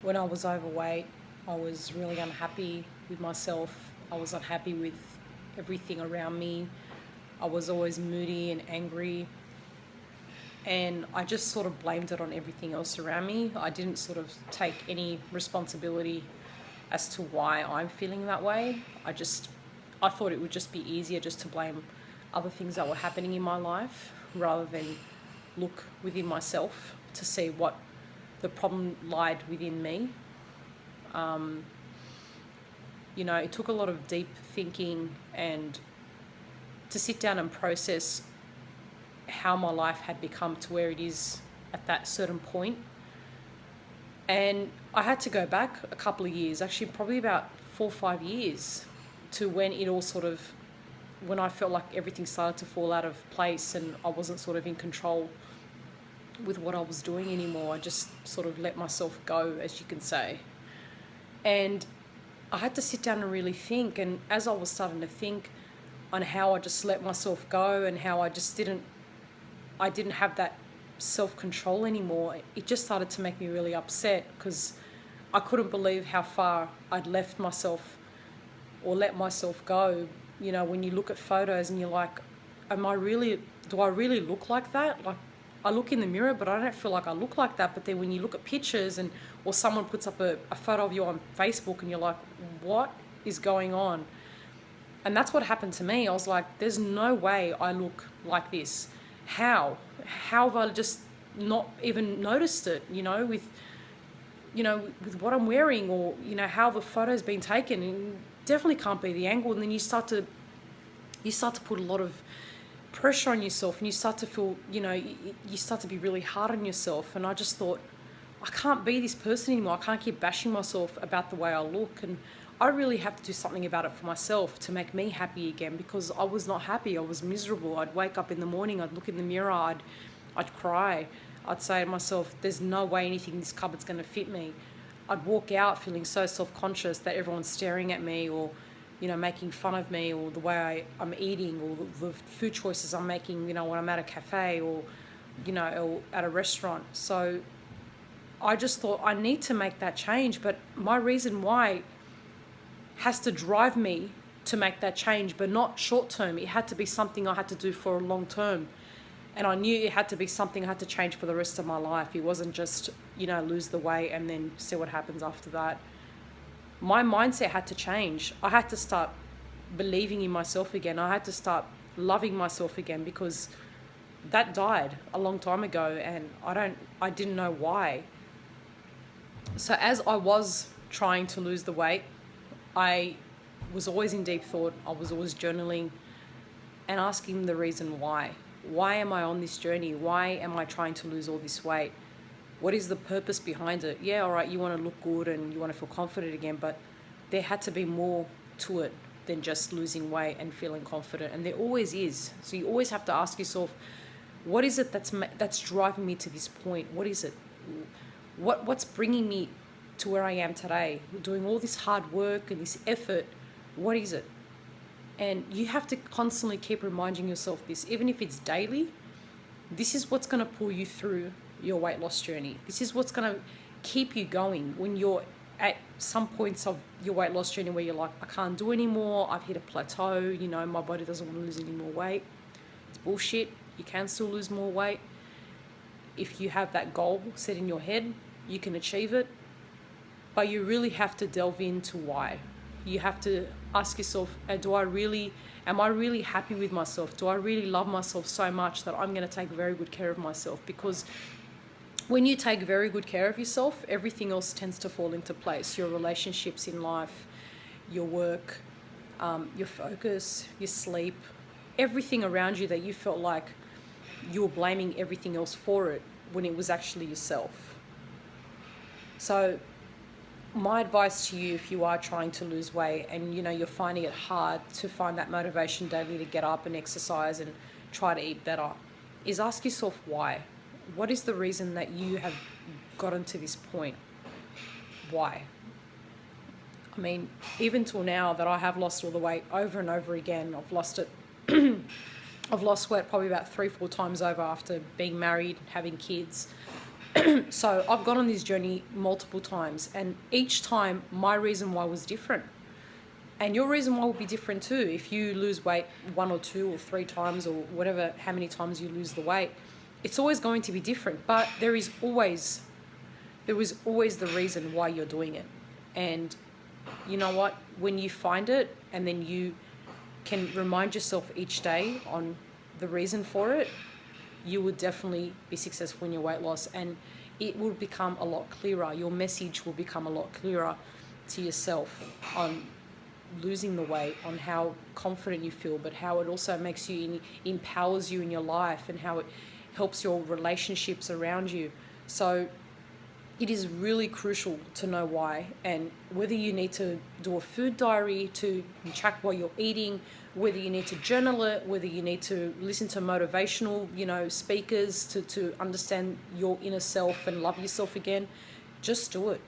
When I was overweight, I was really unhappy with myself. I was unhappy with everything around me. I was always moody and angry. And I just sort of blamed it on everything else around me. I didn't sort of take any responsibility as to why I'm feeling that way. I thought it would just be easier just to blame other things that were happening in my life rather than look within myself to see what the problem lied within me. It took a lot of deep thinking and to sit down and process how my life had become to where it is at that certain point. And I had to go back a couple of years, actually probably about 4 or 5 years, to when it all sort of, when I felt like everything started to fall out of place and I wasn't sort of in control with what I was doing anymore. I just sort of let myself go, as you can say. And I had to sit down and really think. And as I was starting to think on how I just let myself go and how I didn't have that self-control anymore, it just started to make me really upset because I couldn't believe how far I'd left myself or let myself go. When you look at photos and you're like, do I really look like that? Like, I look in the mirror, but I don't feel like I look like that. But then when you look at pictures or someone puts up a photo of you on Facebook and you're like, what is going on? And that's what happened to me. I was like, there's no way I look like this. How have I just not even noticed it, with what I'm wearing or, how the photo's been taken. And definitely can't be the angle. And then you start to put a lot of pressure on yourself and you start to feel, you start to be really hard on yourself. And I just thought, I can't be this person anymore. I can't keep bashing myself about the way I look. And I really have to do something about it for myself to make me happy again, because I was not happy. I was miserable. I'd wake up in the morning, I'd look in the mirror, I'd cry. I'd say to myself, there's no way anything in this cupboard's going to fit me. I'd walk out feeling so self-conscious that everyone's staring at me or, making fun of me or the way I'm eating or the food choices I'm making, when I'm at a cafe or, or at a restaurant. So I just thought I need to make that change. But my reason why has to drive me to make that change, but not short term. It had to be something I had to do for a long term. And I knew it had to be something I had to change for the rest of my life. It wasn't just, lose the weight and then see what happens after that. My mindset had to change. I had to start believing in myself again. I had to start loving myself again, because that died a long time ago and I didn't know why. So as I was trying to lose the weight, I was always in deep thought. I was always journaling and asking the reason why. Why am I on this journey? Why am I trying to lose all this weight? What is the purpose behind it? Yeah, all right, you want to look good and you want to feel confident again, but there had to be more to it than just losing weight and feeling confident. And there always is. So you always have to ask yourself, what is it that's driving me to this point? What is it? What's bringing me to where I am today? Doing all this hard work and this effort, what is it? And you have to constantly keep reminding yourself this, even if it's daily. This is what's going to pull you through your weight loss journey. This is what's going to keep you going when you're at some points of your weight loss journey where you're like, I can't do anymore. I've hit a plateau. My body doesn't want to lose any more weight. It's bullshit. You can still lose more weight. If you have that goal set in your head, you can achieve it. But you really have to delve into why. You have to ask yourself, am I really happy with myself? Do I really love myself so much that I'm going to take very good care of myself? Because when you take very good care of yourself, everything else tends to fall into place. Your relationships in life, your work, your focus, your sleep, everything around you that you felt like you were blaming everything else for it when it was actually yourself. So my advice to you, if you are trying to lose weight and you're finding it hard to find that motivation daily to get up and exercise and try to eat better, is ask yourself why. What is the reason that you have gotten to this point? Why? I mean, even till now that I have lost all the weight over and over again, I've lost it. I've lost weight probably about 3-4 times over after being married, having kids. So I've gone on this journey multiple times, and each time my reason why was different. And your reason why will be different too. If you lose weight 1 or 2 or 3 times, or whatever, how many times you lose the weight, it's always going to be different. But there is always the reason why you're doing it. And you know what? When you find it, and then you can remind yourself each day on the reason for it, you will definitely be successful in your weight loss, and it will become a lot clearer. Your message will become a lot clearer to yourself on losing the weight, on how confident you feel, but how it also makes you, empowers you in your life, and how it helps your relationships around you. So it is really crucial to know why, and whether you need to do a food diary to track what you're eating, whether you need to journal it, whether you need to listen to motivational, speakers to understand your inner self and love yourself again, just do it.